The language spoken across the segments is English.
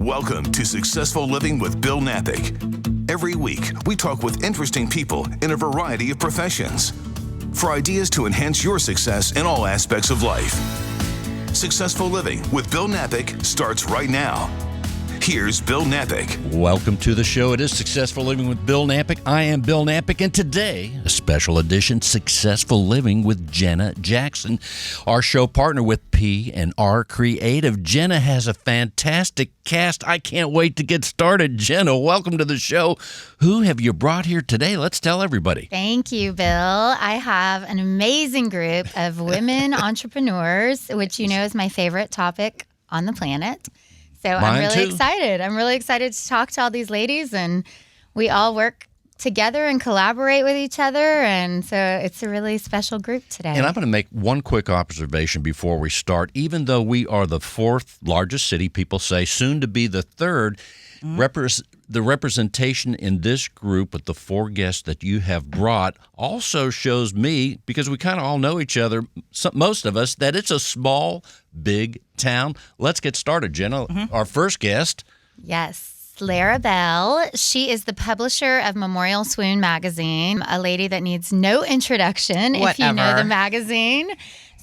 Welcome to Successful Living with Bill Napick. Every week, we talk with interesting people in a variety of professions for ideas to enhance your success in all aspects of life. Successful Living with Bill Napick starts right now. Here's Bill Napick. Welcome to the show. It is Successful Living with Bill Napick. I am Bill Napick, and today, a special edition, Successful Living with Jenna Jackson, our show partner with P&R Creative. Jenna has a fantastic cast. I can't wait to get started. Jenna, welcome to the show. Who have you brought here today? Let's tell everybody. Thank you, Bill. I have an amazing group of women entrepreneurs, which you know is my favorite topic on the planet. So I'm really excited. I'm really excited to talk to all these ladies, and we all work together and collaborate with each other, and so it's a really special group today. And I'm going to make one quick observation before we start. Even though we are the fourth largest city, people say soon to be the third, the representation in this group with the four guests that you have brought also shows me, because we kind of all know each other, most of us, that it's a small, big town. Let's get started, Jenna. Our first guest. Yes, Lara Bell. She is the publisher of Memorial Swoon magazine, a lady that needs no introduction if you know the magazine.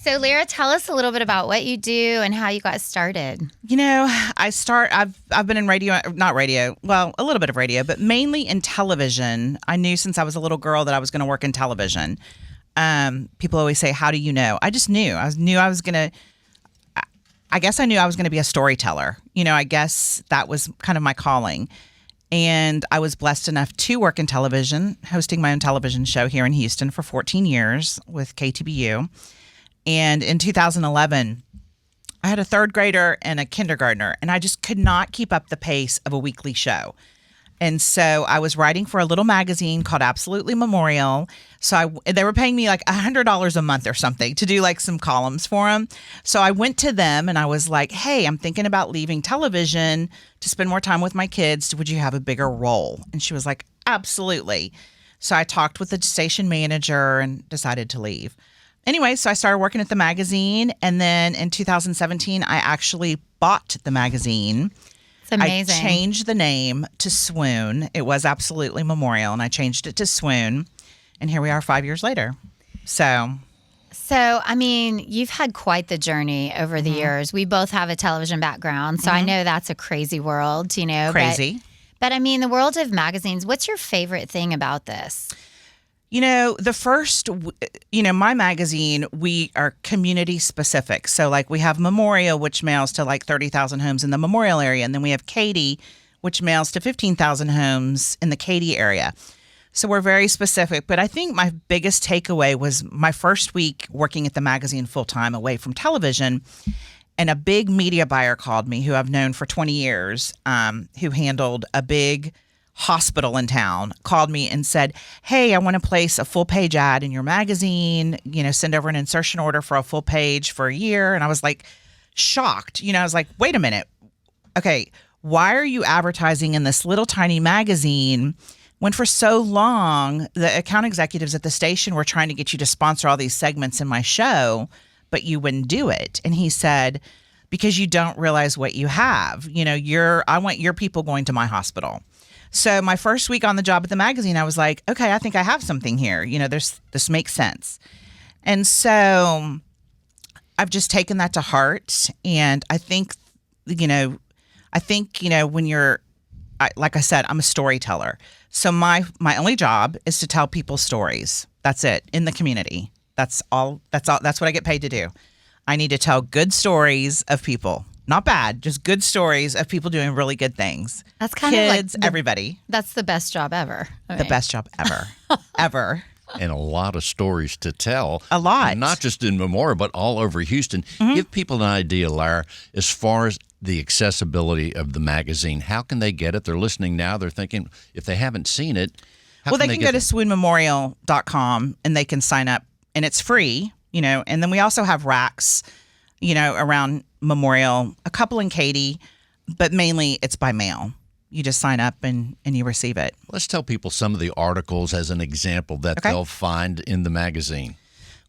So, Lara, tell us a little bit about what you do and how you got started. You know, I've been in radio, not radio, well, a little bit of radio, but mainly in television. I knew since I was a little girl that I was going to work in television. People always say, how do you know? I just knew. I knew I was going to be a storyteller. You know, I guess that was kind of my calling. And I was blessed enough to work in television, hosting my own television show here in Houston for 14 years with KTBU. And in 2011, I had a third grader and a kindergartner, and I just could not keep up the pace of a weekly show. And so I was writing for a little magazine called Absolutely Memorial. So they were paying me like $100 a month or something to do like some columns for them. So I went to them and I was like, hey, I'm thinking about leaving television to spend more time with my kids. Would you have a bigger role? And she was like, absolutely. So I talked with the station manager and decided to leave. Anyway, so I started working at the magazine, and then in 2017, I actually bought the magazine. It's amazing. I changed the name to Swoon. It was Absolutely Memorial, and I changed it to Swoon, and here we are 5 years later. So, I mean, you've had quite the journey over the years. We both have a television background, so I know that's a crazy world, you know. Crazy. But I mean, the world of magazines, what's your favorite thing about this? You know, my magazine, we are community specific. So like we have Memorial, which mails to like 30,000 homes in the Memorial area. And then we have Katy, which mails to 15,000 homes in the Katy area. So we're very specific. But I think my biggest takeaway was my first week working at the magazine full time away from television. And a big media buyer called me, who I've known for 20 years, who handled a big hospital in town, called me and said, hey, I want to place a full page ad in your magazine, you know, send over an insertion order for a full page for a year. And I was like shocked. You know, I was like, wait a minute. Okay, why are you advertising in this little tiny magazine when for so long the account executives at the station were trying to get you to sponsor all these segments in my show, but you wouldn't do it? And he said, because you don't realize what you have. You know, I want your people going to my hospital. So my first week on the job at the magazine, I was like, okay, I think I have something here. You know, this makes sense. And so I've just taken that to heart. And I think, when like I said, I'm a storyteller. So my only job is to tell people stories. That's it, in the community. That's all. That's what I get paid to do. I need to tell good stories of people. Not bad, just good stories of people doing really good things. That's kind Kids, of like everybody. That's the best job ever. The best job ever. Ever. And a lot of stories to tell. A lot. Not just in Memorial, but all over Houston. Give people an idea, Lara, as far as the accessibility of the magazine. How can they get it? They're listening now. They're thinking, if they haven't seen it, they can go to swoonmemorial.com and they can sign up, and it's free, you know. And then we also have racks, you know, around Memorial, a couple in Katy, but mainly it's by mail. You just sign up and you receive it. Let's tell people some of the articles as an example that they'll find in the magazine.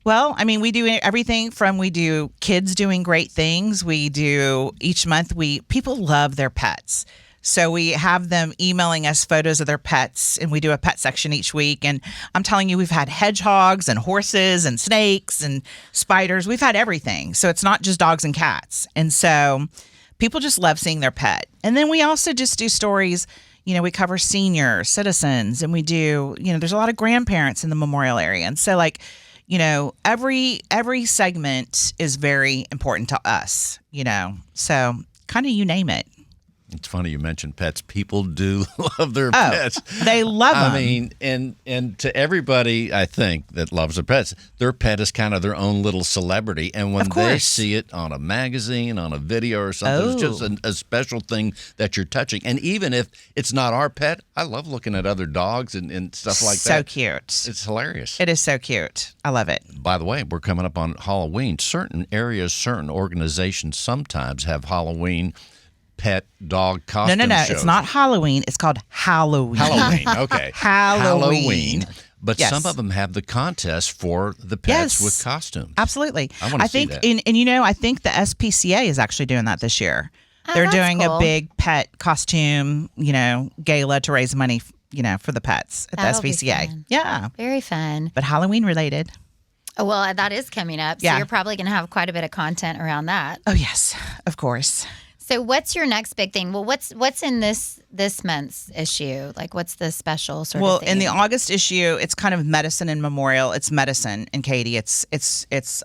Well, I mean, we do everything from we do kids doing great things. We do each month. People love their pets. So we have them emailing us photos of their pets, and we do a pet section each week. And I'm telling you, we've had hedgehogs and horses and snakes and spiders. We've had everything. So it's not just dogs and cats. And so people just love seeing their pet. And then we also just do stories. We cover senior citizens, and we do, there's a lot of grandparents in the Memorial area. And so every segment is very important to us, so kind of you name it. It's funny you mentioned pets. People do love their pets. They love them. I mean, and to everybody, I think, that loves their pets, their pet is kind of their own little celebrity. And when they see it on a magazine, on a video or something, it's just a special thing that you're touching. And even if it's not our pet, I love looking at other dogs and stuff like that. So cute. It's hilarious. It is so cute. I love it. By the way, we're coming up on Halloween. Certain areas, certain organizations sometimes have Halloween pet dog costume No. shows. It's not Halloween. It's called Halloween. Halloween, okay. Halloween. But some of them have the contest for the pets with costumes. Absolutely. I want to see that. And I think the SPCA is actually doing that this year. They're doing a big pet costume, gala to raise money, for the pets at the SPCA. Yeah. Very fun. But Halloween related. Oh, well, that is coming up. So you're probably going to have quite a bit of content around that. Oh, yes, of course. So what's your next big thing? Well, what's in this month's issue? Like, what's the special sort of thing? Well, in the August issue, it's kind of medicine and memorial. It's medicine, and Katie, it's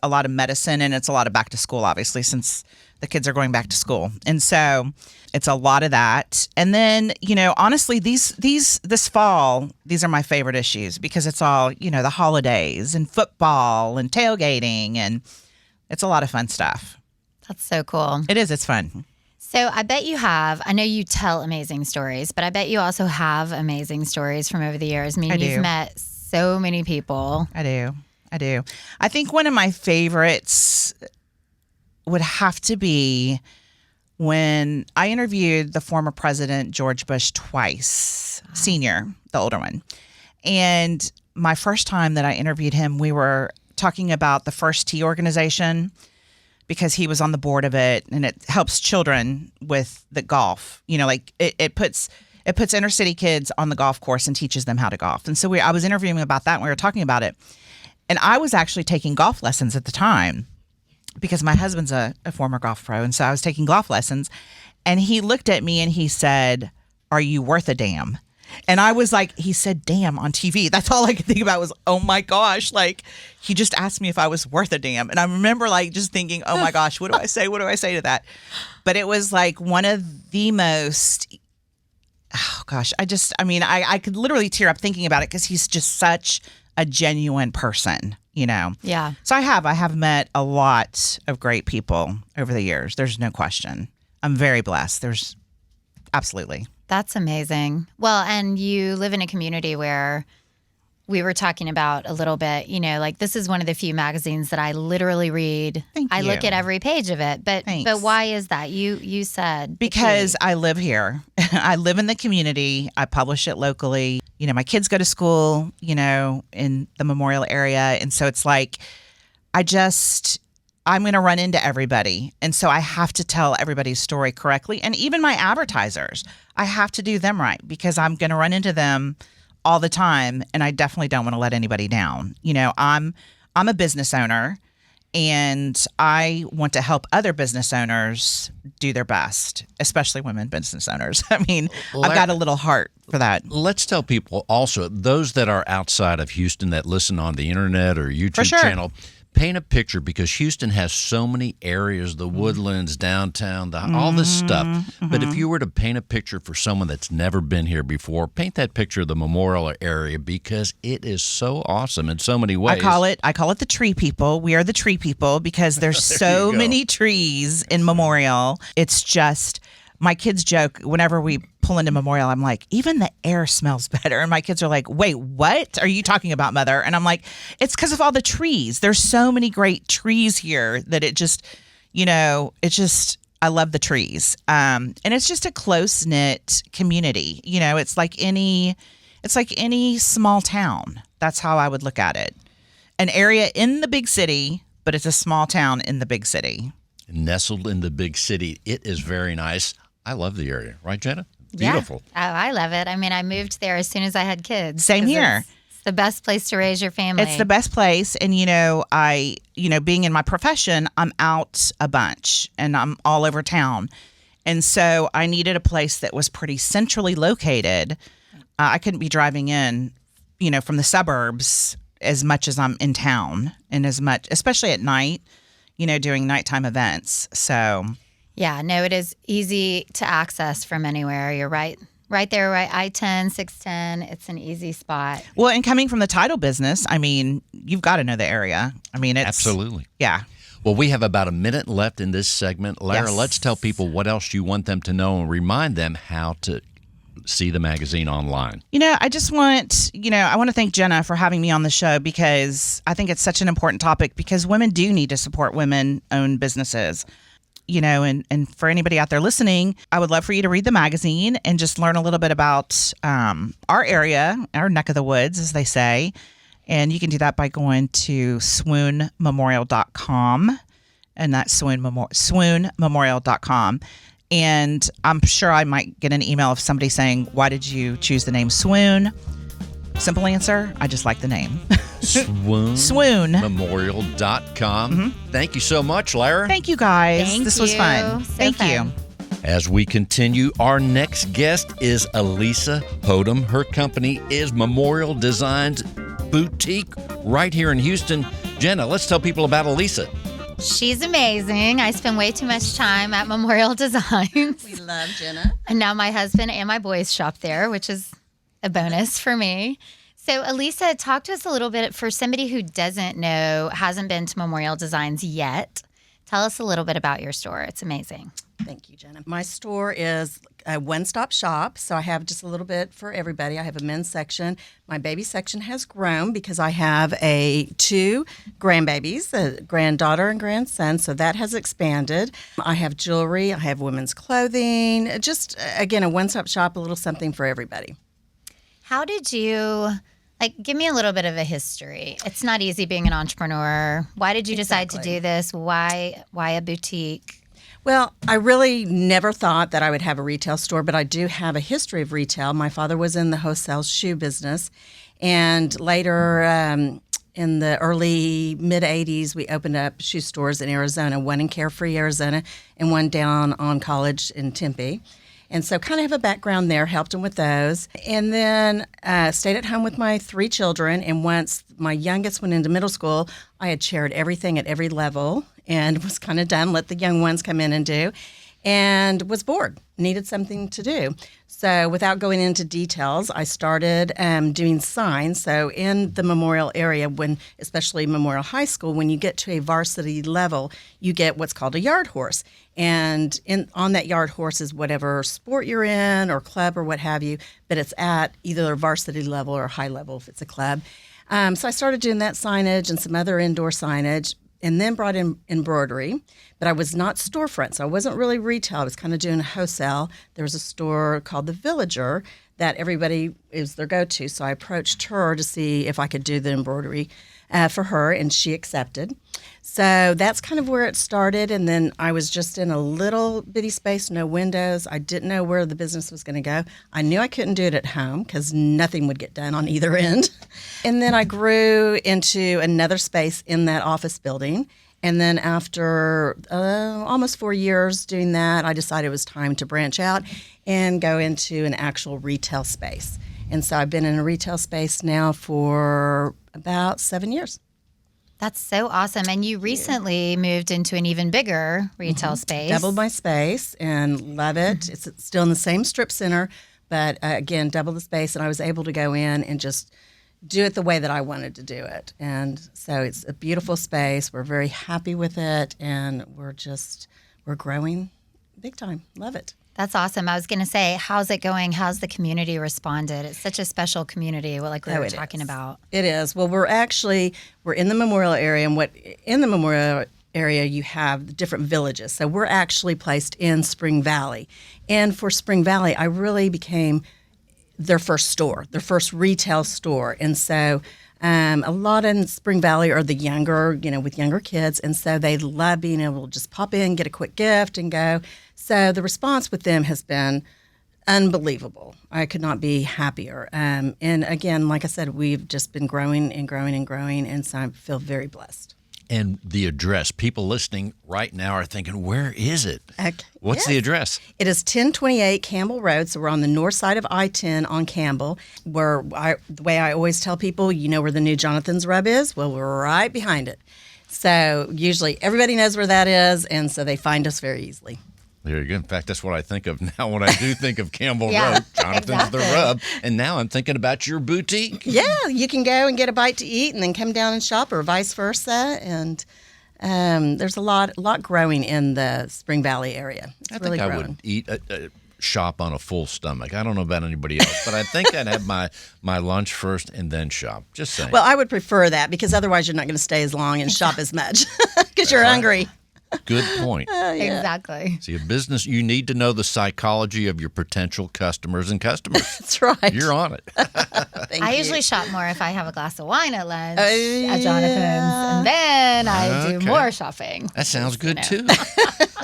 a lot of medicine, and it's a lot of back to school, obviously, since the kids are going back to school. And so it's a lot of that. And then, honestly, this fall, these are my favorite issues because it's all, the holidays and football and tailgating, and it's a lot of fun stuff. That's so cool. It is. It's fun. So I bet you have, I know you tell amazing stories, but I bet you also have amazing stories from over the years. I mean, you've met so many people. I do. I think one of my favorites would have to be when I interviewed the former president, George Bush, twice, senior, the older one. And my first time that I interviewed him, we were talking about the First Tee organization, because he was on the board of it, and it helps children with the golf. It puts inner city kids on the golf course and teaches them how to golf. And so I was interviewing him about that, and we were talking about it. And I was actually taking golf lessons at the time because my husband's a former golf pro, and so I was taking golf lessons. And he looked at me and he said, "Are you worth a damn?" And I was like, he said damn on TV. That's all I could think about was, oh my gosh, he just asked me if I was worth a damn. And I remember just thinking, oh my gosh, what do I say? What do I say to that? But it was one of the most, oh gosh, I could literally tear up thinking about it because he's just such a genuine person, Yeah. So I have met a lot of great people over the years. There's no question. I'm very blessed. Absolutely. That's amazing. Well, and you live in a community where we were talking about a little bit, this is one of the few magazines that I literally read. I look at every page of it. But why is that? You said because I live here. I live in the community. I publish it locally. My kids go to school, in the Memorial area. And so it's I'm going to run into everybody. And so I have to tell everybody's story correctly. And even my advertisers, I have to do them right because I'm going to run into them all the time. And I definitely don't want to let anybody down. I'm a business owner, and I want to help other business owners do their best, especially women business owners. I've got a little heart for that. Let's tell people also, those that are outside of Houston that listen on the internet or YouTube channel, paint a picture, because Houston has so many areas, the Woodlands, downtown, all this stuff. Mm-hmm. But if you were to paint a picture for someone that's never been here before, paint that picture of the Memorial area, because it is so awesome in so many ways. I call it the tree people. We are the tree people because there's so many trees in Memorial. It's just, my kids joke whenever we pull into Memorial, I'm like, even the air smells better. And my kids are like, wait, what are you talking about, Mother? And I'm like, it's because of all the trees. There's so many great trees here that it just, I love the trees. And it's just a close knit community. It's like any small town. That's how I would look at it. an area in the big city, but it's a small town in the big city. Nestled in the big city. It is very nice. I love the area. Right, Jenna? Beautiful. Yeah. Oh, I love it. I mean, I moved there as soon as I had kids. Same here. It's the best place to raise your family. It's the best place. And, being in my profession, I'm out a bunch and I'm all over town. And so I needed a place that was pretty centrally located. I couldn't be driving in, from the suburbs as much as I'm in town and as much, especially at night, doing nighttime events. So. Yeah, no, it is easy to access from anywhere. You're right there, right? I-10, 610. It's an easy spot. Well, and coming from the title business, I mean, you've got to know the area. I mean, it's absolutely. Yeah. Well, we have about a minute left in this segment. Lara, Yes. let's tell people what else you want them to know and remind them how to see the magazine online. I just want, I want to thank Jenna for having me on the show because I think it's such an important topic because women do need to support women-owned businesses. And for anybody out there listening, I would love for you to read the magazine and just learn a little bit about our area, our neck of the woods, as they say. And you can do that by going to swoonmemorial.com, and that's swoonmemorial.com. And I'm sure I might get an email of somebody saying, why did you choose the name Swoon? Simple answer, I just like the name. Swoonmemorial.com. Mm-hmm. Thank you so much, Lara. Thank you, guys. This was fun. So Thank fun. you. As we continue, our next guest is Elisa Hodem. Her company is Memorial Designs Boutique right here in Houston. Jenna, let's tell people about Elisa. She's amazing. I spend way too much time at Memorial Designs. We love Jenna. And now my husband and my boys shop there, which is a bonus for me. So, Elisa, talk to us a little bit for somebody who doesn't know, hasn't been to Memorial Designs yet. Tell us a little bit about your store. It's amazing. Thank you, Jenna. My store is a one-stop shop, so I have just a little bit for everybody. I have a men's section. My baby section has grown because I have two grandbabies, a granddaughter and grandson, so that has expanded. I have jewelry. I have women's clothing. Just, again, a one-stop shop, a little something for everybody. How did you, give me a little bit of a history. It's not easy being an entrepreneur. Why did you decide to do this? Why a boutique? Well, I really never thought that I would have a retail store, but I do have a history of retail. My father was in the wholesale shoe business, and later in the early mid-'80s, we opened up shoe stores in Arizona, one in Carefree, Arizona, and one down on College in Tempe. And so kind of have a background there, helped him with those. And then stayed at home with my 3 children. And once my youngest went into middle school, I had chaired everything at every level and was kind of done, let the young ones come in and do, and was bored, needed something to do. So without going into details, I started doing signs. So in the Memorial area, especially Memorial High School, when you get to a varsity level, you get what's called a yard horse. And on that yard horse is whatever sport you're in or club or what have you, but it's at either a varsity level or high level if it's a club. So I started doing that signage and some other indoor signage, and then brought in embroidery. But I was not storefront, so I wasn't really retail. I was kind of doing wholesale. There was a store called The Villager that everybody is their go-to. So I approached her to see if I could do the embroidery for her, and she accepted. So that's kind of where it started. And then I was just in a little bitty space, no windows. I didn't know where the business was going to go. I knew I couldn't do it at home because nothing would get done on either end. And then I grew into another space in that office building. And then after almost 4 years doing that, I decided it was time to branch out and go into an actual retail space. And so I've been in a retail space now for about 7 years. That's so awesome. And you recently moved into an even bigger retail space. Doubled my space and love it. It's still in the same strip center, but again, double the space. And I was able to go in and just do it the way that I wanted to do it. And so it's a beautiful space. We're very happy with it. And we're growing big time. Love it. That's awesome. I was going to say, how's it going? How's the community responded? It's such a special community, like we were talking about. It is. Well, we're in the Memorial area, and in the Memorial area, you have different villages. So we're actually placed in Spring Valley. And for Spring Valley, I really became their first store, their first retail store. And so A lot in Spring Valley are the younger, with younger kids, and so they love being able to just pop in, get a quick gift, and go. So the response with them has been unbelievable. I could not be happier. And again, like I said, we've just been growing and growing and growing, and so I feel very blessed. And the address, people listening right now are thinking, where is it? Okay. What's the address? It is 1028 Campbell Road, so we're on the north side of I-10 on Campbell, the way I always tell people, where the new Jonathan's Rub is? Well, we're right behind it. So usually everybody knows where that is, and so they find us very easily. There you go. In fact, that's what I think of now when I do think of Campbell Road. Jonathan's the Rub. And now I'm thinking about your boutique. Yeah, you can go and get a bite to eat and then come down and shop, or vice versa. And there's a lot growing in the Spring Valley area. It's really growing. I would eat shop on a full stomach. I don't know about anybody else, but I think I'd have my lunch first and then shop. Just saying. Well, I would prefer that, because otherwise you're not going to stay as long and shop as much because you're hungry. Good point. Yeah. Exactly. See, a business, you need to know the psychology of your potential customers and customers. That's right. You're on it. I usually shop more if I have a glass of wine at lunch at Jonathan's, and then I do more shopping. That sounds good, too.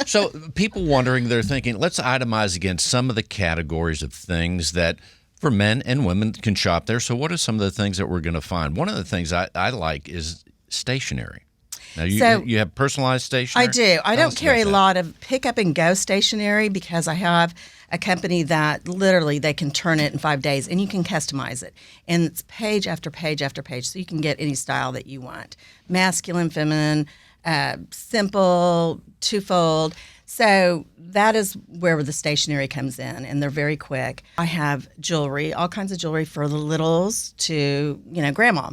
So people wondering, they're thinking, let's itemize again some of the categories of things that for men and women can shop there. So what are some of the things that we're going to find? One of the things I like is stationery. Now, you have personalized stationery? I do. I don't carry a lot of pick-up and go stationery, because I have a company that literally they can turn it in 5 days, and you can customize it. And it's page after page after page, so you can get any style that you want. Masculine, feminine, simple, twofold. So that is where the stationery comes in, and they're very quick. I have jewelry, all kinds of jewelry for the littles to, grandma.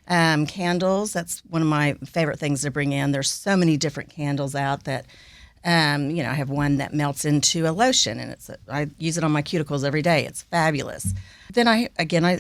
Candles, that's one of my favorite things to bring in. There's so many different candles out that, I have one that melts into a lotion, and I use it on my cuticles every day. It's fabulous. Then I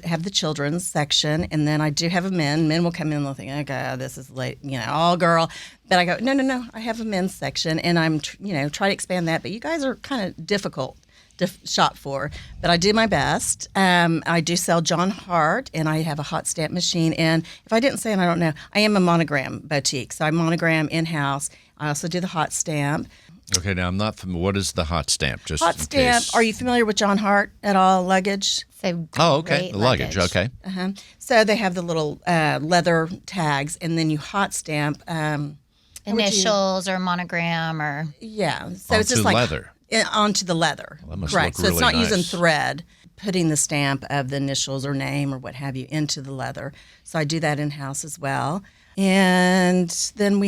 have the children's section, and then I do have a men. Men will come in and they'll think, okay, this is late, all girl. But I go, no, I have a men's section, and I'm, try to expand that. But you guys are kind of difficult to shop for, but I do my best. I do sell John Hart, and I have a hot stamp machine. And if I didn't say it, I don't know, I am a monogram boutique, so I monogram in-house. I also do the hot stamp. Okay, now I'm not familiar. What is the hot stamp? Just hot stamp. Are you familiar with John Hart at all? Luggage. So okay, the luggage. Okay. So they have the little leather tags, and then you hot stamp initials or monogram or So it's just like leather. Onto the leather. Well, that must correct. look really so it's not nice. using thread, putting the stamp of the initials or name or what have you into the leather. So I do that in-house as well. And then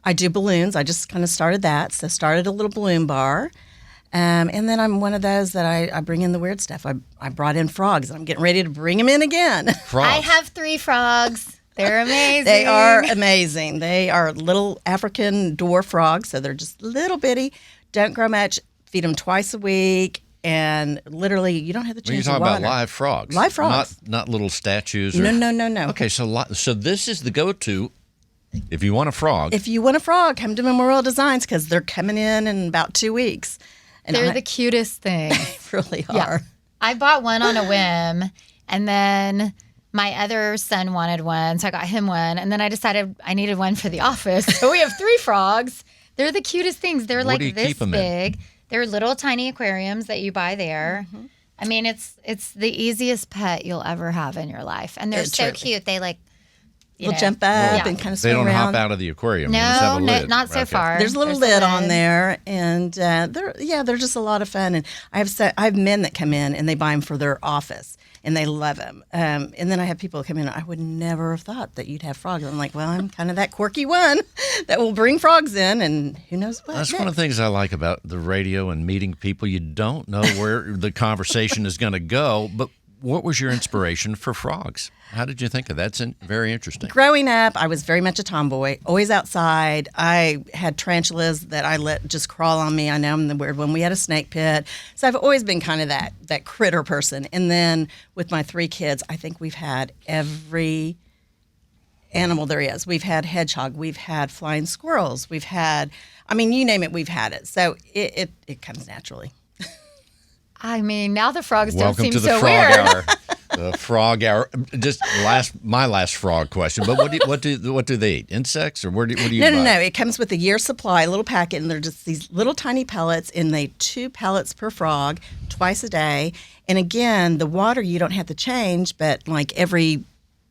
I do balloons. I just kind of started that. So started a little balloon bar. And then I'm one of those that I bring in the weird stuff. I brought in frogs, and I'm getting ready to bring them in again. Frogs. I have 3 frogs. They're amazing. They are amazing. They are little African dwarf frogs, so they're just little bitty. Don't grow much. Feed them twice a week, and literally you don't have to change the water. You're talking about live frogs. Live frogs. Not little statues. No. Okay, so this is the go-to if you want a frog. If you want a frog, come to Memorial Designs, because they're coming in about 2 weeks. And They're the cutest thing. really are. Yeah. I bought one on a whim, and then my other son wanted one, so I got him one, and then I decided I needed one for the office. So we have 3 frogs. They're the cutest things. They're like this big. They're little tiny aquariums that you buy there. Mm-hmm. I mean, it's the easiest pet you'll ever have in your life, and they're so cute. They they'll jump up and kind of swim around. They don't hop out of the aquarium. No, They just have a lid. not so far. There's a little lid on there, and they're just a lot of fun. And I have men that come in and they buy them for their office, and they love them. And then I have people come in. I would never have thought that you'd have frogs. I'm like, well, I'm kind of that quirky one that will bring frogs in, and who knows what. That's one of the things I like about the radio and meeting people. You don't know where the conversation is going to go, but what was your inspiration for frogs? How did you think of that? That's very interesting. Growing up, I was very much a tomboy, always outside. I had tarantulas that I let just crawl on me. I know I'm the weird one. We had a snake pit. So I've always been kind of that critter person. And then with my 3 kids, I think we've had every animal there is. We've had hedgehog. We've had flying squirrels. We've had, you name it, we've had it. So it comes naturally. I mean, now the frogs Welcome don't seem to the so frog weird. hour. The frog hour. Just my last frog question. But what do they eat? Insects, or what do you? No. It comes with a year's supply, a little packet, and they're just these little tiny pellets, and they 2 pellets per frog, twice a day. And again, the water you don't have to change, but like every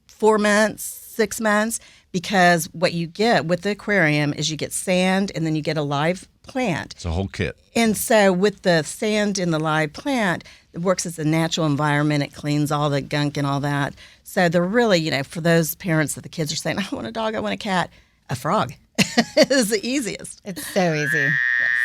4 months, 6 months, because what you get with the aquarium is you get sand, and then you get a live plant. It's a whole kit. And so with the sand in the live plant, it works as a natural environment. It cleans all the gunk and all that. So they're really, for those parents that the kids are saying, I want a dog, I want a cat, a frog is the easiest. It's so easy.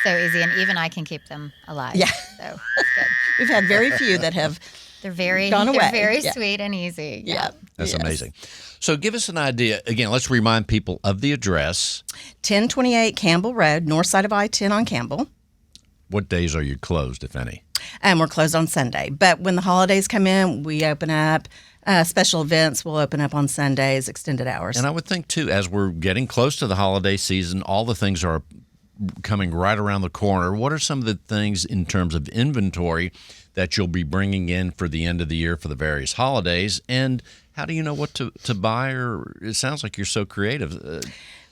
So easy. And even I can keep them alive. Yeah. So it's good. We've had very few that have They're very gone away. They're very Yeah. sweet and easy. Yeah. That's Yes. amazing. So give us an idea. Again, let's remind people of the address. 1028 Campbell Road, north side of I-10 on Campbell. What days are you closed, if any? And we're closed on Sunday. But when the holidays come in, we open up. Special events will open up on Sundays, extended hours. And I would think, too, as we're getting close to the holiday season, all the things are coming right around the corner. What are some of the things in terms of inventory that you'll be bringing in for the end of the year for the various holidays? And how do you know what to buy? Or it sounds like you're so creative.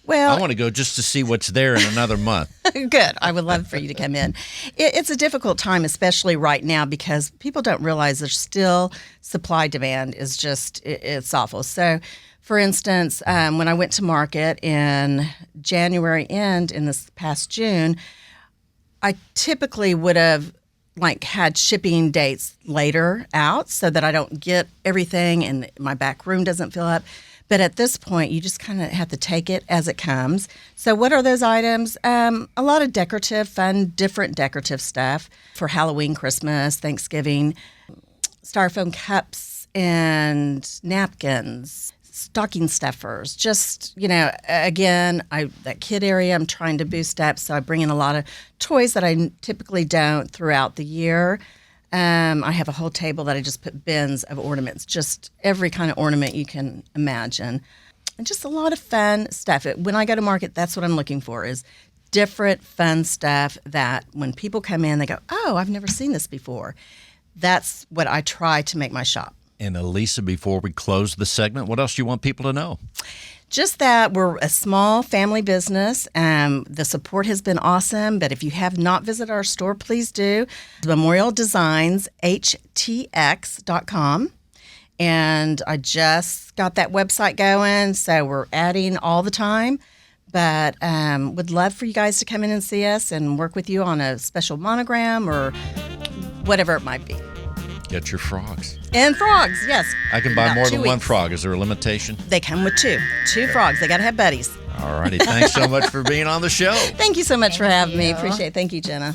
Well, I want to go just to see what's there in another month. Good. I would love for you to come in. It's a difficult time, especially right now, because people don't realize there's still supply demand is just, it's awful. So, for instance, when I went to market in January end in this past June, I typically would have had shipping dates later out so that I don't get everything and my back room doesn't fill up. But at this point, you just kind of have to take it as it comes. So what are those items? A lot of decorative, fun, different decorative stuff for Halloween, Christmas, Thanksgiving, styrofoam cups and napkins, stocking stuffers. Just, again, that kid area I'm trying to boost up. So I bring in a lot of toys that I typically don't throughout the year. I have a whole table that I just put bins of ornaments, just every kind of ornament you can imagine. And just a lot of fun stuff. When I go to market, that's what I'm looking for is different fun stuff that when people come in, they go, oh, I've never seen this before. That's what I try to make my shop. And Elisa, before we close the segment, what else do you want people to know? Just that we're a small family business. The support has been awesome, but if you have not visited our store, please do. memorialdesignshtx.com. And I just got that website going, so we're adding all the time. But would love for you guys to come in and see us and work with you on a special monogram or whatever it might be. Get your frogs. And frogs, yes. I can buy About more 2 than one weeks. frog. Is there a limitation? They come with two frogs. They got to have buddies. All righty. Thanks so much for being on the show. Thank you so much for having me. you. Appreciate it. Thank you, Jenna.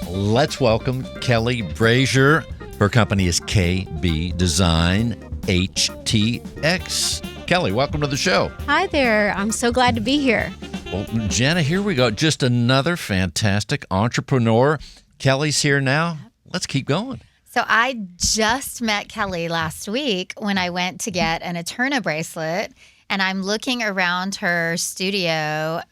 Let's welcome Kelly Brazier. Her company is KB Design HTX. Kelly, welcome to the show. Hi there. I'm so glad to be here. Well, Jenna, here we go. Just another fantastic entrepreneur. Kelly's here now. Let's keep going. So I just met Kelly last week when I went to get an Eterna bracelet, and I'm looking around her studio,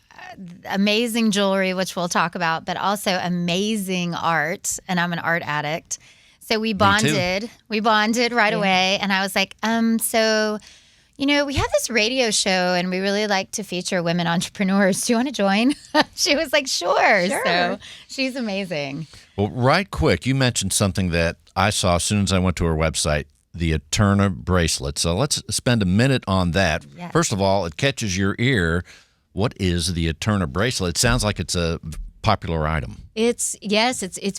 amazing jewelry, which we'll talk about, but also amazing art, and I'm an art addict. So we bonded. We bonded right away, and I was like, so, we have this radio show, and we really like to feature women entrepreneurs. Do you want to join? She was like, sure. So she's amazing. Well, right quick, you mentioned something that I saw as soon as I went to her website, the Eterna Bracelet. So let's spend a minute on that. Yes. First of all, it catches your ear. What is the Eterna Bracelet? It sounds like it's a popular item. It's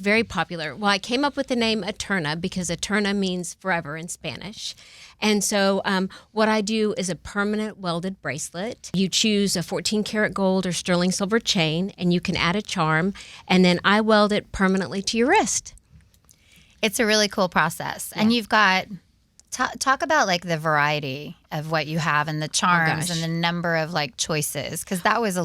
very popular. Well, I came up with the name Eterna because Eterna means forever in Spanish. And so what I do is a permanent welded bracelet. You choose a 14 karat gold or sterling silver chain, and you can add a charm, and then I weld it permanently to your wrist. It's a really cool process. And you've got, talk about like the variety of what you have and the charms and the number of like choices. Because that was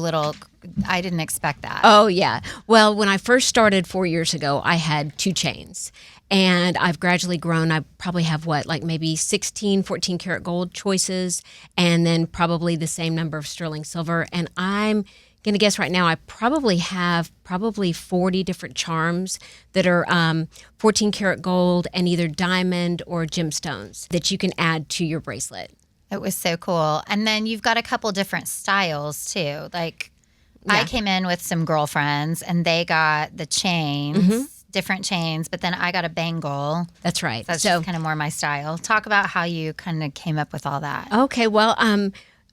I didn't expect that. Oh, yeah. Well, when I first started 4 years ago, I had 2 chains. And I've gradually grown. I probably have maybe 16, 14 karat gold choices, and then probably the same number of sterling silver. And I'm going to guess right now, I probably have 40 different charms that are 14 karat gold and either diamond or gemstones that you can add to your bracelet. It was so cool. And then you've got a couple different styles too. Like I came in with some girlfriends and they got the chains, different chains, but then I got a bangle. That's right. That's just kind of more my style. Talk about how you kind of came up with all that. Okay, well,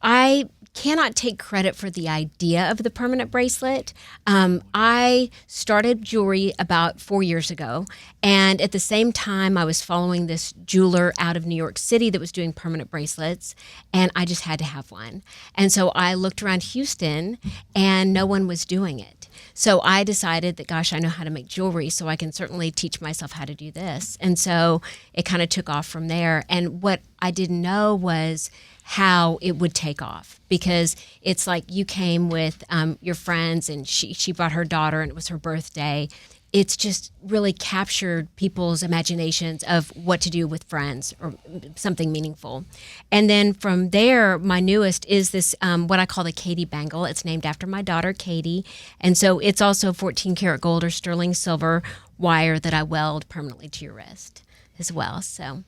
I cannot take credit for the idea of the permanent bracelet. I started jewelry about 4 years ago, and at the same time, I was following this jeweler out of New York City that was doing permanent bracelets, and I just had to have one. And so I looked around Houston, and no one was doing it. So I decided that, gosh, I know how to make jewelry, so I can certainly teach myself how to do this. And so it kind of took off from there. And what I didn't know was how it would take off, because it's like you came with your friends and she brought her daughter and it was her birthday. It's just really captured people's imaginations of what to do with friends or something meaningful. And then from there, my newest is this, what I call the Katie bangle. It's named after my daughter, Katie. And so it's also 14 karat gold or sterling silver wire that I weld permanently to your wrist as well. So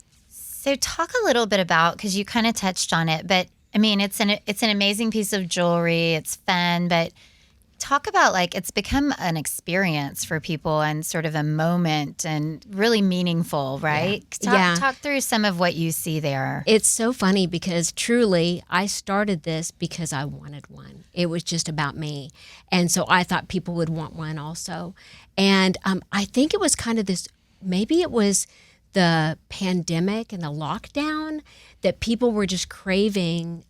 talk a little bit about, because you kind of touched on it, but I mean, it's an amazing piece of jewelry. It's fun, but talk about like it's become an experience for people and sort of a moment and really meaningful, right? Talk through some of what you see there. It's so funny because truly I started this because I wanted one. It was just about me. And so I thought people would want one also. And I think it was kind of this, maybe it was the pandemic and the lockdown that people were just craving,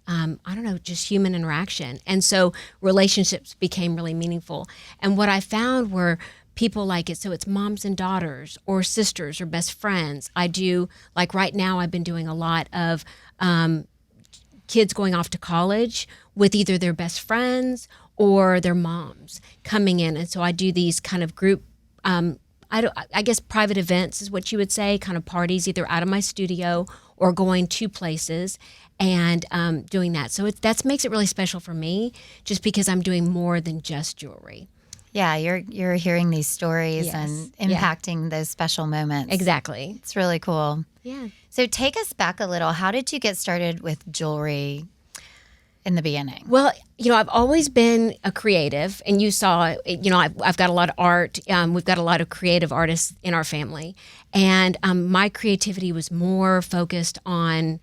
just human interaction. And so relationships became really meaningful. And what I found were people like it. So it's moms and daughters or sisters or best friends. I do, like right now, I've been doing a lot of kids going off to college with either their best friends or their moms coming in. And so I do these kind of group I guess private events is what you would say, kind of parties, either out of my studio or going to places and doing that. So that makes it really special for me, just because I'm doing more than just jewelry. Yeah, you're hearing these stories and impacting those special moments. Exactly. It's really cool. Yeah. So take us back a little. How did you get started with jewelry in the beginning? Well, I've always been a creative, and you saw, I've got a lot of art. We've got a lot of creative artists in our family, and my creativity was more focused on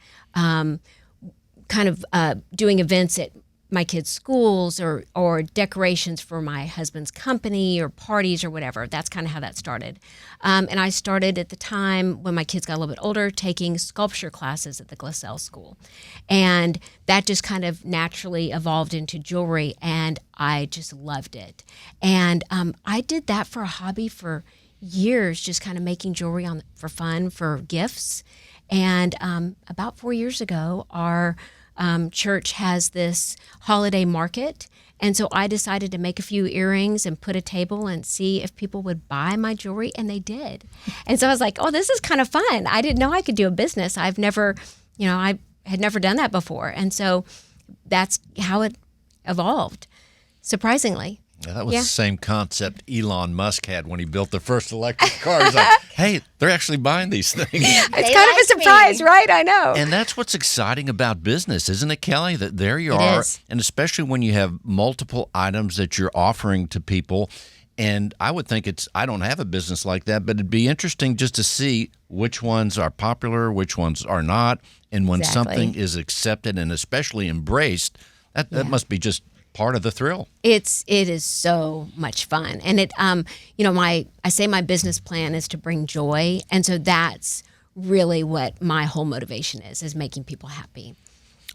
doing events at my kids' schools or decorations for my husband's company or parties or whatever. That's kind of how that started. And I started at the time when my kids got a little bit older taking sculpture classes at the Glassell School. And that just kind of naturally evolved into jewelry, and I just loved it. And I did that for a hobby for years, just kind of making jewelry for fun, for gifts. And about 4 years ago, our church has this holiday market. And so I decided to make a few earrings and put a table and see if people would buy my jewelry, and they did. And so I was like, oh, this is kind of fun. I didn't know I could do a business. I had never done that before. And so that's how it evolved, surprisingly. Yeah, that was the same concept Elon Musk had when he built the first electric car. He's like, hey, they're actually buying these things. It's kind of a surprise, right? I know. And that's what's exciting about business, isn't it, Kelly? That there you are. And especially when you have multiple items that you're offering to people. And I would think I don't have a business like that, but it'd be interesting just to see which ones are popular, which ones are not. And when something is accepted and especially embraced, that must be just part of the thrill. It is so much fun. And I say my business plan is to bring joy. And so that's really what my whole motivation is making people happy.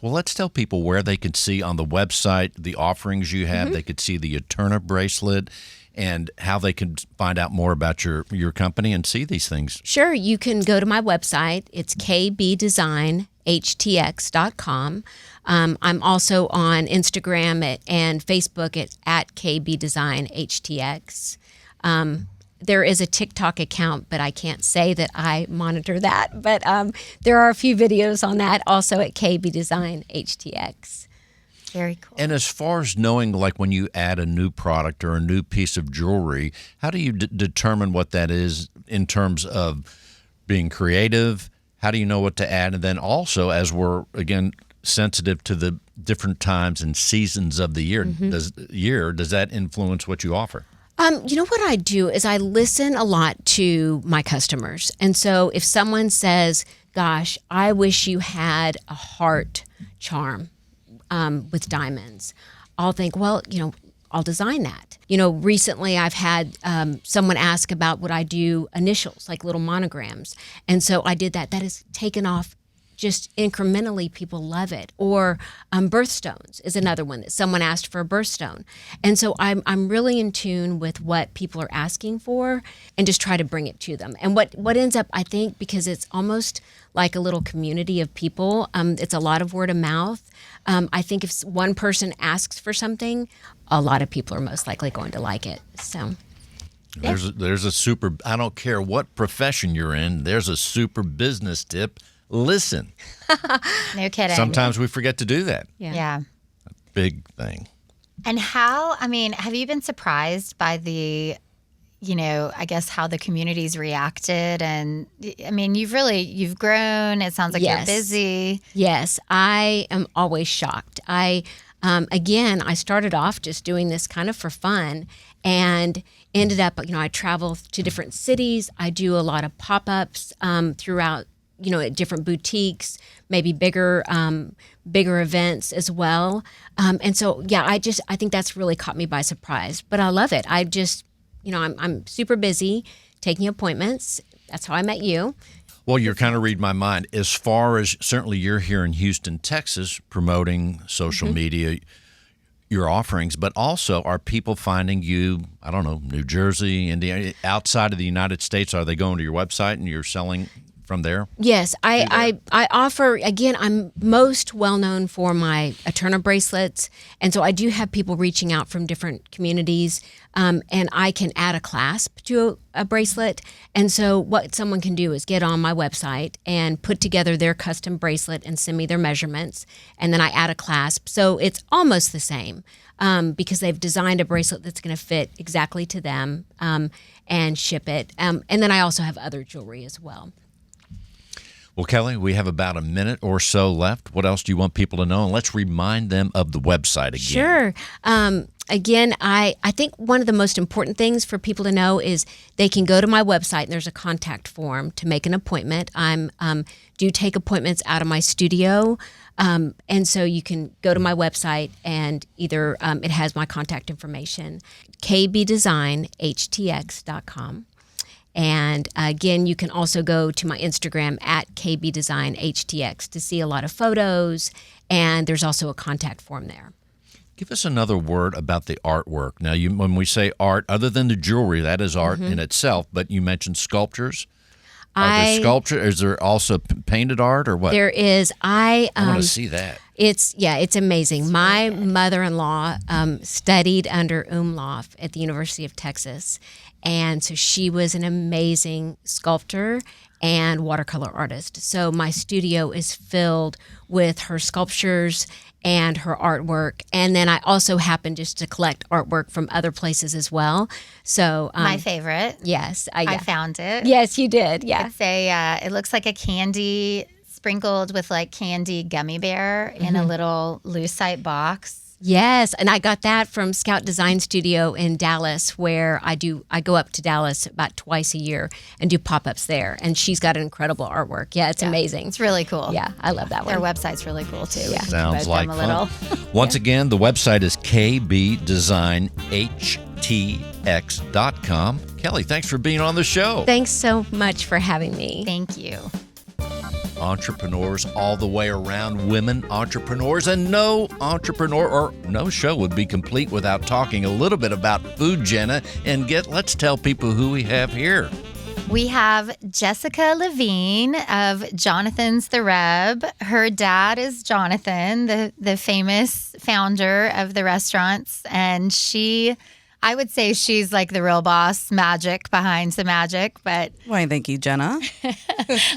Well, let's tell people where they can see on the website the offerings you have. They could see the Eterna Bracelet and how they can find out more about your company and see these things. Sure. You can go to my website. It's kbdesignhtx.com. I'm also on Instagram and Facebook at kbdesignhtx. There is a TikTok account, but I can't say that I monitor that. But there are a few videos on that also at kbdesignhtx. Very cool. And as far as knowing, like when you add a new product or a new piece of jewelry, how do you determine what that is in terms of being creative? How do you know what to add? And then also, as we're, again, sensitive to the different times and seasons of the year, does that influence what you offer? You know what I do is I listen a lot to my customers. And so if someone says, gosh, I wish you had a heart charm with diamonds, I'll think, well, I'll design that. Recently I've had someone ask about would I do initials, like little monograms. And so I did that. That has taken off just incrementally. People love it. Or birthstones is another one that someone asked for a birthstone. And so I'm really in tune with what people are asking for and just try to bring it to them. And what ends up, I think, because it's almost like a little community of people, it's a lot of word of mouth. I think if one person asks for something, a lot of people are most likely going to like it. So there's a super, I don't care what profession you're in, there's a super business tip. Listen. No kidding. Sometimes we forget to do that. Yeah. Big thing. And have you been surprised by the, I guess how the community's reacted? And you've grown. It sounds like you're busy. Yes, I am always shocked. I started off just doing this kind of for fun and ended up, I travel to different cities. I do a lot of pop-ups throughout, at different boutiques, maybe bigger events as well. And so, I think that's really caught me by surprise, but I love it. I just, I'm super busy taking appointments. That's how I met you. Well, you're kind of reading my mind. As far as certainly you're here in Houston, Texas, promoting social media, your offerings, but also are people finding you, I don't know, New Jersey, Indiana, outside of the United States? Are they going to your website and you're selling from there? Yes, I offer, again, I'm most well known for my Eterna bracelets. And so I do have people reaching out from different communities, and I can add a clasp to a bracelet. And so what someone can do is get on my website and put together their custom bracelet and send me their measurements. And then I add a clasp. So it's almost the same because they've designed a bracelet that's going to fit exactly to them and ship it. And then I also have other jewelry as well. Well, Kelly, we have about a minute or so left. What else do you want people to know? And let's remind them of the website again. Sure. Again, I think one of the most important things for people to know is they can go to my website and there's a contact form to make an appointment. I do take appointments out of my studio. And so you can go to my website and either it has my contact information, kbdesignhtx.com. And again, you can also go to my Instagram at kbdesignhtx to see a lot of photos, and there's also a contact form there. Give us another word about the artwork. Now, when we say art, other than the jewelry, that is art in itself, but you mentioned sculptures. Are there sculptures? Is there also painted art or what? There is. I want to see that. It's amazing. My mother-in-law studied under Umlauf at the University of Texas. And so she was an amazing sculptor and watercolor artist. So my studio is filled with her sculptures and her artwork. And then I also happen just to collect artwork from other places as well. So my favorite. Yes. I found it. Yes, you did. Yeah. It's it looks like a candy sprinkled with like candy gummy bear in a little lucite box. Yes, and I got that from Scout Design Studio in Dallas, where I go up to Dallas about twice a year and do pop-ups there. And she's got an incredible artwork. Yeah, it's amazing. It's really cool. Yeah, I love that one. Their website's really cool too. Yeah. Sounds like fun. Once again, the website is kbdesignhtx.com. Kelly, thanks for being on the show. Thanks so much for having me. Thank you. Entrepreneurs all the way around, women entrepreneurs, and no entrepreneur or no show would be complete without talking a little bit about food, Jenna. And let's tell people who we have here. We have Jessica Levine of Jonathan's The Reb. Her dad is Jonathan, the famous founder of the restaurants, and I would say she's like the real boss, magic behind the magic, but... Why, thank you, Jenna.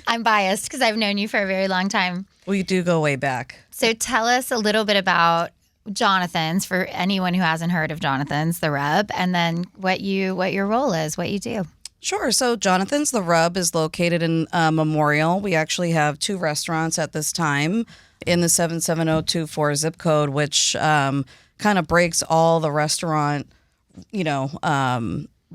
I'm biased because I've known you for a very long time. We do go way back. So tell us a little bit about Jonathan's, for anyone who hasn't heard of Jonathan's the Rub, and then what your role is, what you do. Sure. So Jonathan's the Rub is located in Memorial. We actually have 2 restaurants at this time in the 77024 zip code, which kind of breaks all the restaurant,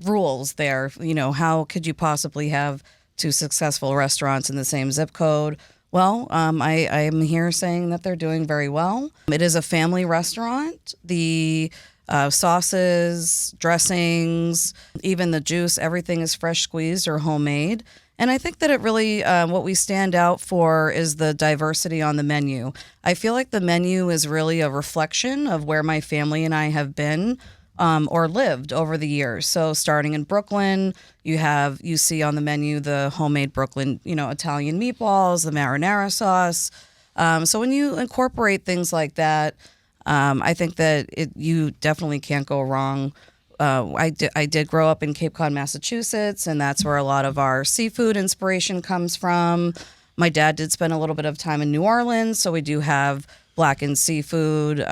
rules there. How could you possibly have 2 successful restaurants in the same zip code? Well, I am here saying that they're doing very well. It is a family restaurant. The sauces, dressings, even the juice, everything is fresh squeezed or homemade. And I think that it really, what we stand out for is the diversity on the menu. I feel like the menu is really a reflection of where my family and I have been or lived over the years. So starting in Brooklyn, you see on the menu the homemade Brooklyn, Italian meatballs, the marinara sauce. So when you incorporate things like that, I think that you definitely can't go wrong. I did grow up in Cape Cod, Massachusetts, and that's where a lot of our seafood inspiration comes from. My dad did spend a little bit of time in New Orleans, so we do have blackened seafood,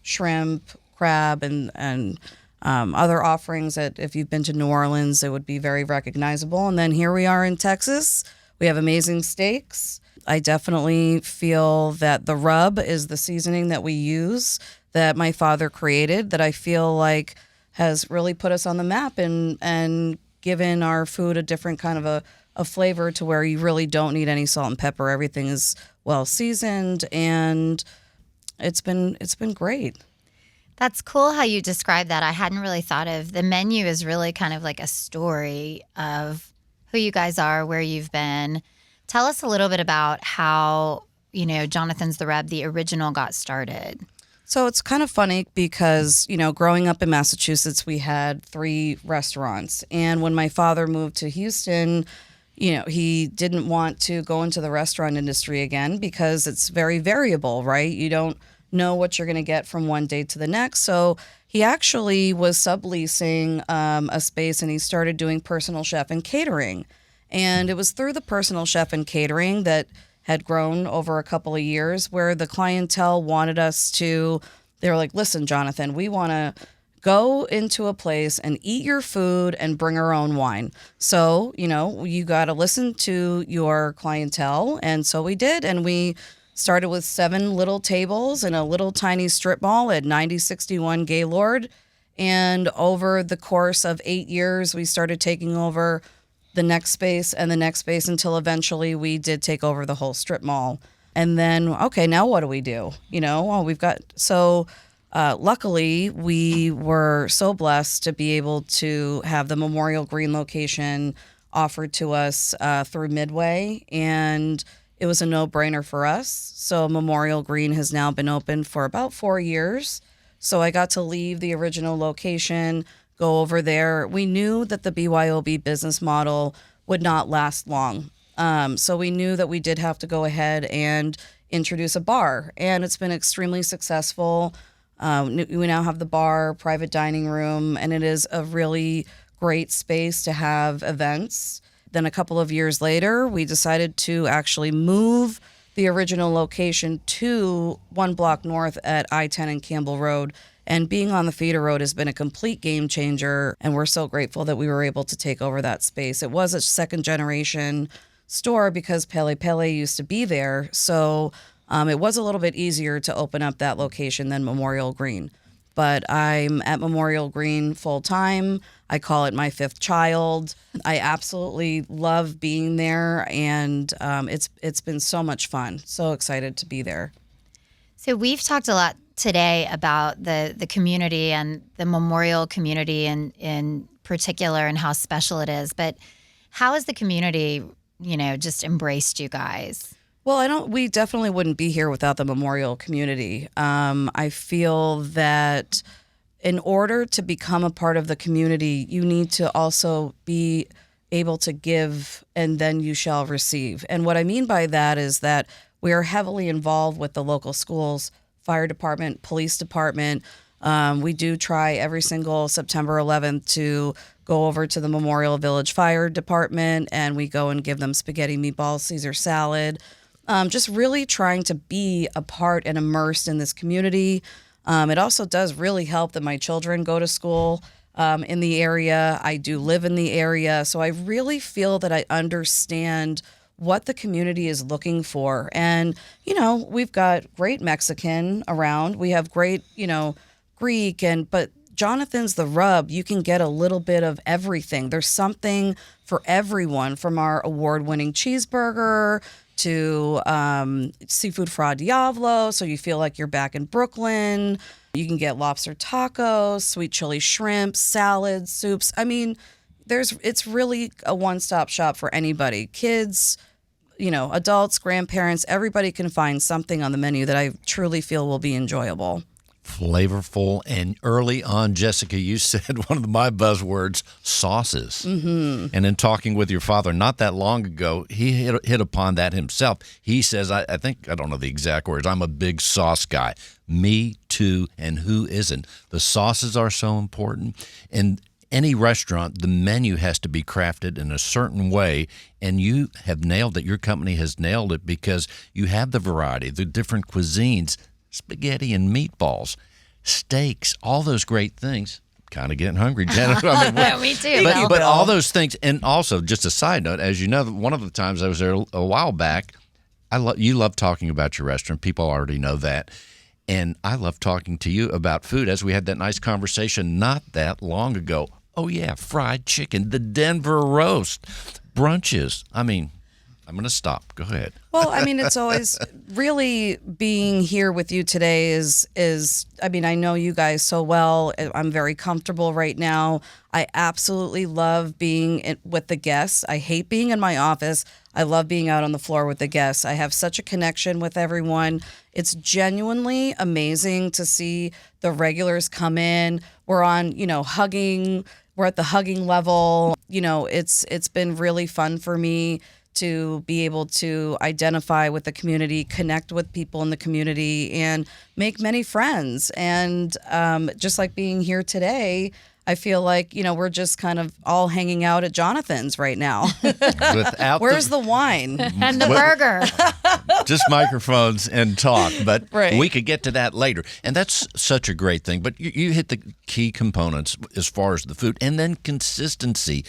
shrimp, crab, and other offerings that if you've been to New Orleans, it would be very recognizable. And then here we are in Texas. We have amazing steaks. I definitely feel that the rub is the seasoning that we use that my father created that I feel like has really put us on the map and given our food a different kind of a flavor to where you really don't need any salt and pepper. Everything is well seasoned, and it's been great. That's cool how you describe that. I hadn't really thought of the menu is really kind of like a story of who you guys are, where you've been. Tell us a little bit about how, Jonathan's the Rub, the original, got started. So it's kind of funny because, growing up in Massachusetts, we had 3 restaurants. And when my father moved to Houston, he didn't want to go into the restaurant industry again because it's very variable, right? You don't know what you're going to get from one day to the next. So he actually was subleasing a space, and he started doing personal chef and catering. And it was through the personal chef and catering that had grown over a couple of years where the clientele wanted us to, they were like, listen, Jonathan, we want to go into a place and eat your food and bring our own wine. So, you got to listen to your clientele. And so we did. And we started with 7 little tables in a little tiny strip mall at 9061 Gaylord. And over the course of 8 years, we started taking over the next space and the next space until eventually we did take over the whole strip mall. And then, okay, now what do we do? Luckily, we were so blessed to be able to have the Memorial Green location offered to us through Midway, and it was a no-brainer for us. So Memorial Green has now been open for about 4 years. So I got to leave the original location, go over there. We knew that the BYOB business model would not last long. So we knew that we did have to go ahead and introduce a bar, and it's been extremely successful. We now have the bar, private dining room, and it is a really great space to have events. Then a couple of years later, we decided to actually move the original location to 1 block north at I-10 and Campbell Road. And being on the feeder road has been a complete game changer, and we're so grateful that we were able to take over that space. It was a second-generation store because Pele Pele used to be there, so it was a little bit easier to open up that location than Memorial Green. But I'm at Memorial Green full-time. I call it my 5th child. I absolutely love being there, and it's been so much fun. So excited to be there. So we've talked a lot today about the community and the Memorial community in particular and how special it is. But how has the community, just embraced you guys? Well, we definitely wouldn't be here without the Memorial community. I feel that in order to become a part of the community, you need to also be able to give, and then you shall receive. And what I mean by that is that we are heavily involved with the local schools, fire department, police department. We do try every single September 11th to go over to the Memorial Village Fire Department, and we go and give them spaghetti, meatballs, Caesar salad. Just really trying to be a part and immersed in this community. It also does really help that my children go to school in the area. I do live in the area. So I really feel that I understand what the community is looking for. And, we've got great Mexican around. We have great, Greek, but Jonathan's the rub. You can get a little bit of everything. There's something for everyone, from our award-winning cheeseburger to seafood fra diavolo, so you feel like you're back in Brooklyn. You can get lobster tacos, sweet chili shrimp, salads, soups. I mean, it's really a one-stop shop for anybody. Kids, adults, grandparents, everybody can find something on the menu that I truly feel will be enjoyable. Flavorful. And early on, Jessica, you said one of my buzzwords, sauces. Mm-hmm. And in talking with your father not that long ago, he hit upon that himself. He says, I don't know the exact words, I'm a big sauce guy. Me too, and who isn't? The sauces are so important. And any restaurant, the menu has to be crafted in a certain way, and you have nailed it. Your company has nailed it because you have the variety, the different cuisines, spaghetti and meatballs, steaks, all those great things. Kind of getting hungry, Jenna. Me too. But all those things, and also just a side note, as you know, one of the times I was there a while back, you love talking about your restaurant. People already know that. And I love talking to you about food, as we had that nice conversation not that long ago. Oh, yeah, fried chicken, the Denver roast, brunches. I mean, I'm going to stop. Go ahead. Well, it's always really being here with you today is I know you guys so well. I'm very comfortable right now. I absolutely love being with the guests. I hate being in my office. I love being out on the floor with the guests. I have such a connection with everyone. It's genuinely amazing to see the regulars come in. We're on, hugging. We're at the hugging level. It's been really fun for me to be able to identify with the community, connect with people in the community, and make many friends. And just like being here today, I feel like, we're just kind of all hanging out at Jonathan's right now. Where's the wine? And the burger. Just microphones and talk. But right. We could get to that later. And that's such a great thing. But you hit the key components as far as the food. And then consistency.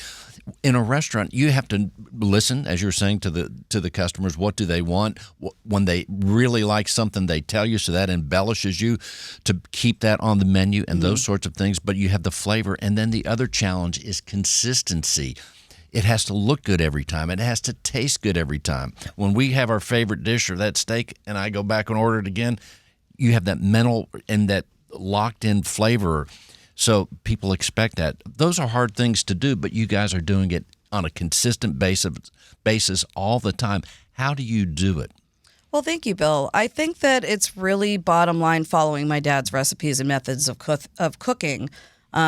In a restaurant, you have to listen, as you're saying, to the customers. What do they want? When they really like something, they tell you, so that embellishes you to keep that on the menu and those sorts of things. But you have the flavor. And then the other challenge is consistency. It has to look good every time. It has to taste good every time. When we have our favorite dish or that steak and I go back and order it again, you have that mental and that locked-in flavor. So people expect that. Those are hard things to do, but you guys are doing it on a consistent basis all the time. How do you do it? Well, thank you, Bill. I think that it's really bottom line following my dad's recipes and methods of cooking.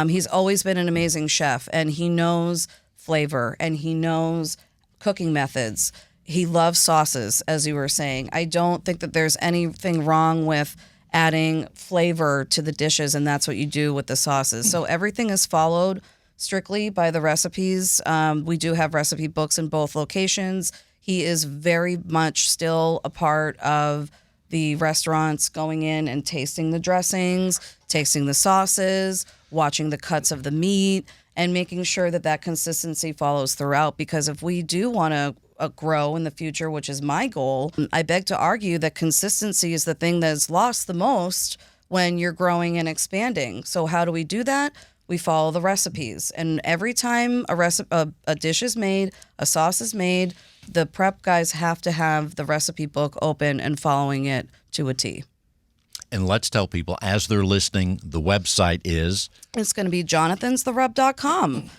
He's always been an amazing chef, and he knows flavor, and he knows cooking methods. He loves sauces, as you were saying. I don't think that there's anything wrong with adding flavor to the dishes, and that's what you do with the sauces. So everything is followed strictly by the recipes. We do have recipe books in both locations. He is very much still a part of the restaurants, going in and tasting the dressings, tasting the sauces, watching the cuts of the meat, and making sure that consistency follows throughout. Because if we do want to grow in the future, which is my goal, I beg to argue that consistency is the thing that's lost the most when you're growing and expanding. So how do we do that? We follow the recipes. And every time a dish is made, a sauce is made, the prep guys have to have the recipe book open and following it to a T. And let's tell people, as they're listening, the website is? It's going to be jonathans.therub.com.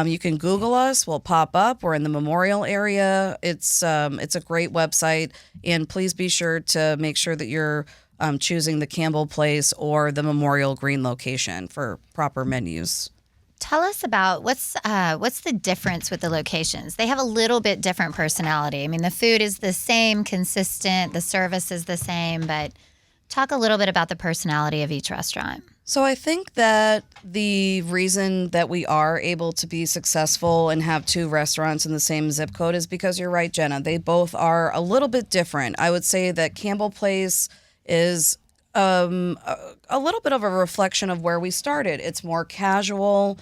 You can Google us. We'll pop up. We're in the Memorial area. It's a great website. And please be sure to make sure that you're choosing the Campbell Place or the Memorial Green location for proper menus. Tell us about what's the difference with the locations. They have a little bit different personality. I mean, the food is the same, consistent. The service is the same. But talk a little bit about the personality of each restaurant. So I think that the reason that we are able to be successful and have two restaurants in the same zip code is because you're right, Jenna. They both are a little bit different. I would say that Campbell Place is a little bit of a reflection of where we started. It's more casual,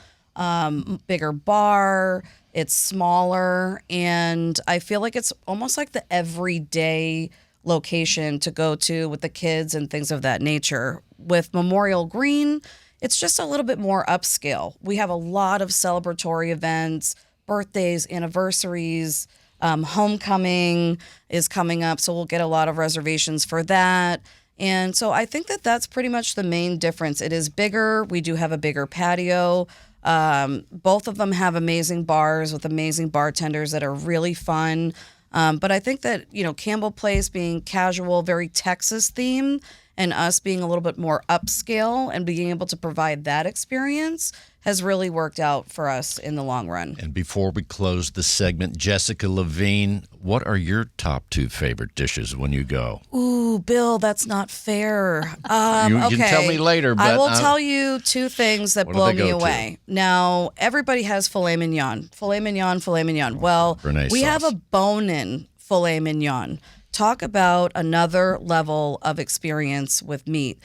bigger bar. It's smaller, and I feel like it's almost like the everyday location to go to with the kids and things of that nature. With Memorial Green, it's just a little bit more upscale. We have a lot of celebratory events, birthdays, anniversaries, homecoming is coming up, so we'll get a lot of reservations for that. And so I think that that's pretty much the main difference. It is bigger. We do have a bigger patio. Both of them have amazing bars with amazing bartenders that are really fun. But I think that, Campbell Place being casual, very Texas themed, and us being a little bit more upscale and being able to provide that experience has really worked out for us in the long run. And before we close the segment, Jessica Levine, what are your top 2 favorite dishes when you go? Ooh, Bill, that's not fair. You okay. can tell me later, but I will tell you 2 things that blow me go-to? away. Now, everybody has filet mignon. Filet mignon, filet mignon. Well, Renee we sauce. have a bone-in filet mignon. Talk about another level of experience with meat.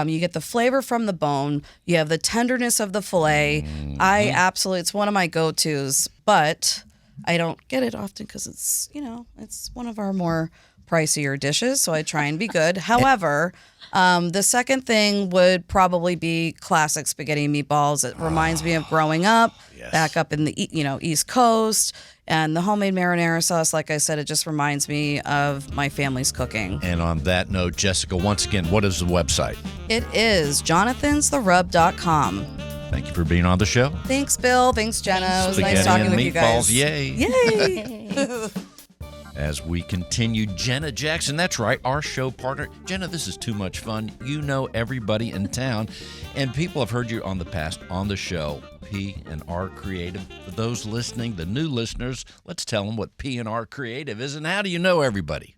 You get the flavor from the bone. You have the tenderness of the filet. It's one of my go-tos, but I don't get it often because it's one of our more pricier dishes, so I try and be good. However, the second thing would probably be classic spaghetti and meatballs. It reminds me of growing up, back up in the East Coast. And the homemade marinara sauce, like I said, it just reminds me of my family's cooking. And on that note, Jessica, once again, what is the website? It is jonathanstherub.com. Thank you for being on the show. Thanks, Bill. Thanks, Jenna. It was Spaghetti nice talking and with you meatballs, guys. yay. Yay. As we continue, Jenna Jackson, that's right, our show partner. Jenna, this is too much fun. You know everybody in town, and people have heard you on the past on the show. P&R Creative. For those listening, the new listeners, let's tell them what P&R Creative is, and how do you know everybody?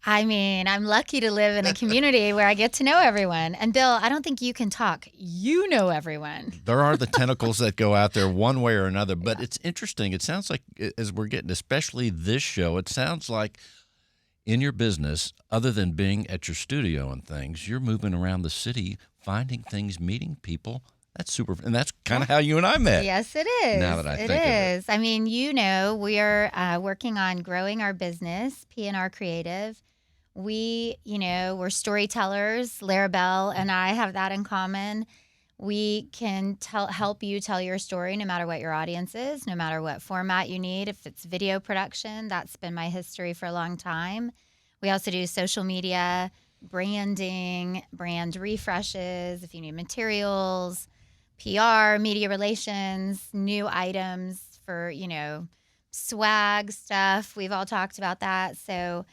I mean, I'm lucky to live in a community where I get to know everyone. And Bill, I don't think you can talk. You know everyone. There are the tentacles that go out there one way or another, but it's interesting. It sounds like, as we're getting, especially this show, it sounds like in your business, other than being at your studio and things, you're moving around the city, finding things, meeting people. That's super, and that's kind of how you and I met. Yes, it is. Now that I think it of is. I mean, we are working on growing our business, P&R Creative. We're storytellers. Larabelle and I have that in common. We can help you tell your story no matter what your audience is, no matter what format you need. If it's video production, that's been my history for a long time. We also do social media, branding, brand refreshes, if you need materials, PR, media relations, new items for, swag stuff. We've all talked about that. So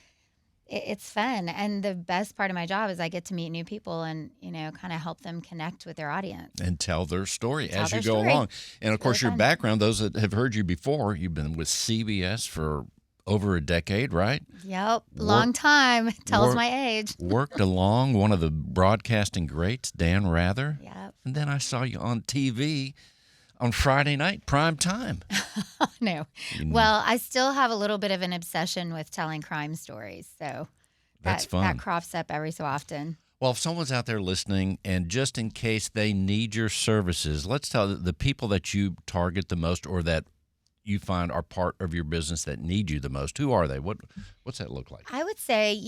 it's fun. And the best part of my job is I get to meet new people and, kind of help them connect with their audience. And tell their story as you go along. And, of course, your background, those that have heard you before, you've been with CBS for over a decade, right? Yep. Long time. Tells my age. Worked along one of the broadcasting greats, Dan Rather. Yep. And then I saw you on TV on Friday night, prime time. No. Well, I still have a little bit of an obsession with telling crime stories. So that's fun. That crops up every so often. Well, if someone's out there listening, and just in case they need your services, let's tell the people that you target the most or that you find are part of your business that need you the most. Who are they? What's that look like? I would say,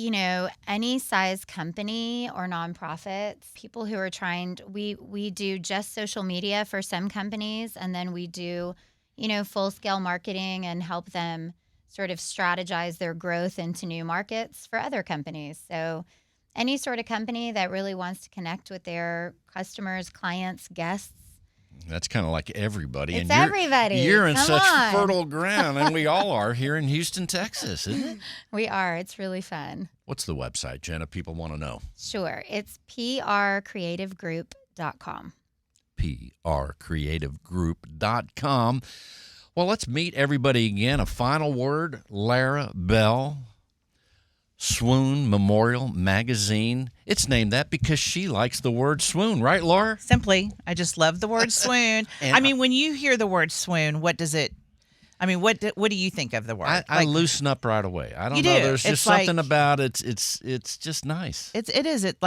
any size company or nonprofits, people who are trying, we do just social media for some companies, and then we do, full-scale marketing and help them sort of strategize their growth into new markets for other companies. So any sort of company that really wants to connect with their customers, clients, guests. That's kind of like everybody. It's everybody. You're in Come such on. fertile ground, and we all are here in Houston, Texas, isn't it? We are. It's really fun. What's the website, Jenna? People want to know. Sure. It's prcreativegroup.com. prcreativegroup.com. Well, let's meet everybody again. A final word, Larabelle. Swoon Memorial Magazine. It's named that because she likes the word swoon, right, Laura? Simply, I just love the word swoon. When you hear the word swoon, what does it I mean, what do you think of the word? I loosen up right away. I don't You know. do. There's just It's something about it. It's just nice. It is. It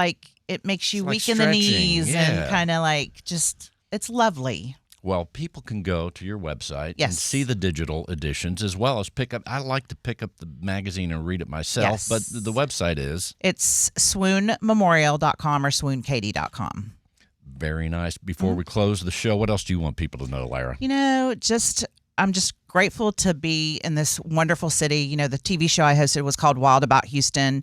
makes you It's like weak in the stretching, knees yeah. and kind of like just, it's lovely. Well, people can go to your website and Yes. see the digital editions as well as pick up. I like to pick up the magazine and read it myself, Yes. but the website is It's swoonmemorial.com or swoonkatie.com. very nice. Before we close the show, what else do you want people to know, Lara? I'm just grateful to be in this wonderful city. The TV show I hosted was called Wild About Houston,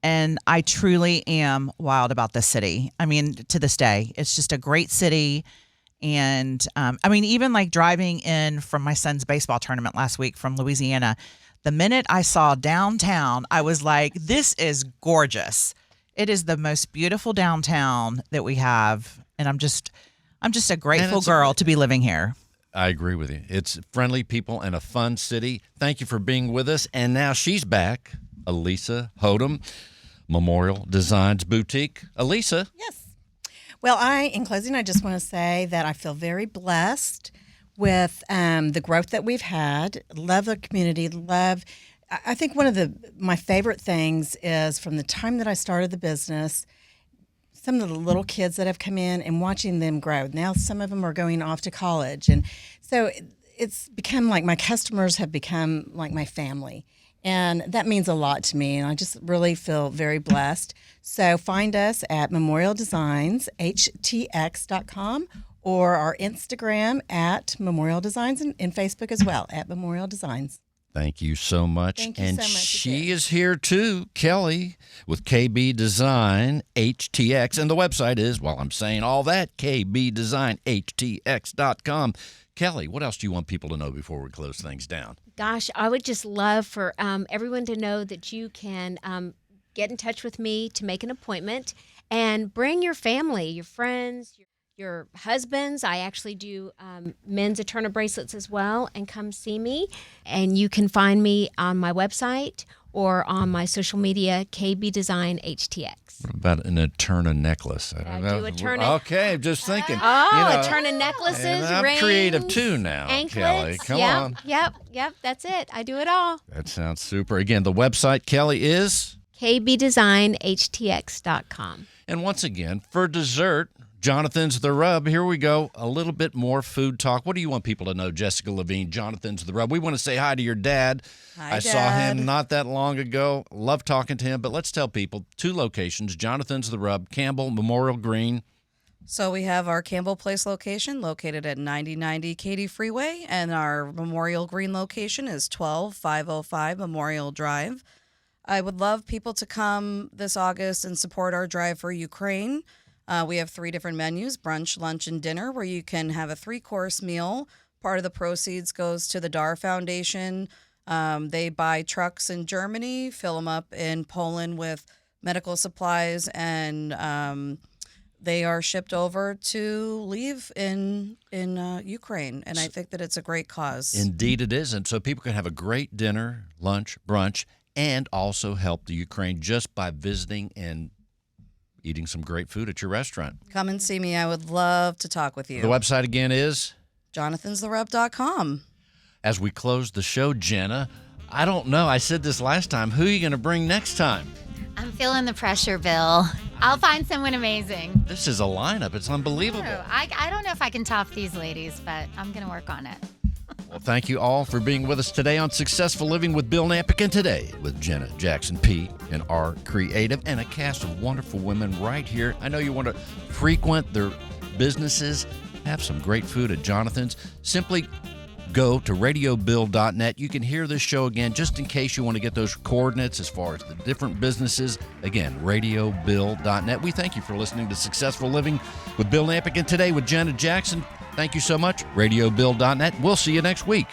and I truly am wild about this city. I mean, to this day, it's just a great city. And even like driving in from my son's baseball tournament last week from Louisiana, the minute I saw downtown, I was like, this is gorgeous. It is the most beautiful downtown that we have. And I'm just a grateful girl to be living here. I agree with you. It's friendly people and a fun city. Thank you for being with us. And now she's back, Elisa Hodem, Memorial Designs Boutique. Elisa. Yes. Well, in closing, I just want to say that I feel very blessed with the growth that we've had. Love the community. I think one of my favorite things is from the time that I started the business, some of the little kids that have come in and watching them grow. Now some of them are going off to college. And so it's become like my customers have become like my family. And that means a lot to me, and I just really feel very blessed. So find us at memorialdesignshtx.com or our Instagram at Memorial Designs and Facebook as well at Memorial Designs. Thank you so much. Thank you and so much she again. is here too, Kelly, with KB Design HTX. And the website is, while I'm saying all that, kbdesignhtx.com. Kelly, what else do you want people to know before we close things down? Gosh, I would just love for everyone to know that you can get in touch with me to make an appointment and bring your family, your friends, your husbands. I actually do men's Eterna bracelets as well, and come see me. And you can find me on my website or on my social media, KB Design HTX. What about an Eterna necklace? I don't know. do Eterna- Okay, I'm just thinking. Eterna necklaces, and I'm rings, creative too now, anklets. Kelly. Come on. Yep, that's it. I do it all. That sounds super. Again, the website, Kelly, is? kbdesignhtx.com. And once again, for dessert, Jonathan's the Rub. Here we go. A little bit more food talk. What do you want people to know, Jessica Levine? Jonathan's the Rub. We want to say hi to your dad. Hi, I saw him not that long ago. Love talking to him. But let's tell people 2 locations, Jonathan's the Rub, Campbell, Memorial Green. So we have our Campbell Place location located at 9090 Katy Freeway, and our Memorial Green location is 12505 Memorial Drive. I would love people to come this August and support our drive for Ukraine. We have 3 different menus, brunch, lunch, and dinner, where you can have a 3-course meal. Part of the proceeds goes to the Dwarf Foundation. They buy trucks in Germany, fill them up in Poland with medical supplies, and they are shipped over to leave in Ukraine. And I think that it's a great cause. Indeed it is. And so people can have a great dinner, lunch, brunch, and also help the Ukraine just by visiting and eating some great food at your restaurant. Come and see me. I would love to talk with you. The website again is? JonathansTheRub.com. As we close the show, Jenna, I don't know. I said this last time. Who are you going to bring next time? I'm feeling the pressure, Bill. I'll find someone amazing. This is a lineup. It's unbelievable. I don't know if I can top these ladies, but I'm going to work on it. Well, thank you all for being with us today on Successful Living with Bill Nampick, and today with Jenna Jackson P. and our creative and a cast of wonderful women right here. I know you want to frequent their businesses, have some great food at Jonathan's. Simply go to radiobill.net. You can hear this show again just in case you want to get those coordinates as far as the different businesses. Again, radiobill.net. We thank you for listening to Successful Living with Bill Nampick, and today with Jenna Jackson. Thank you so much. Radiobill.net. We'll see you next week.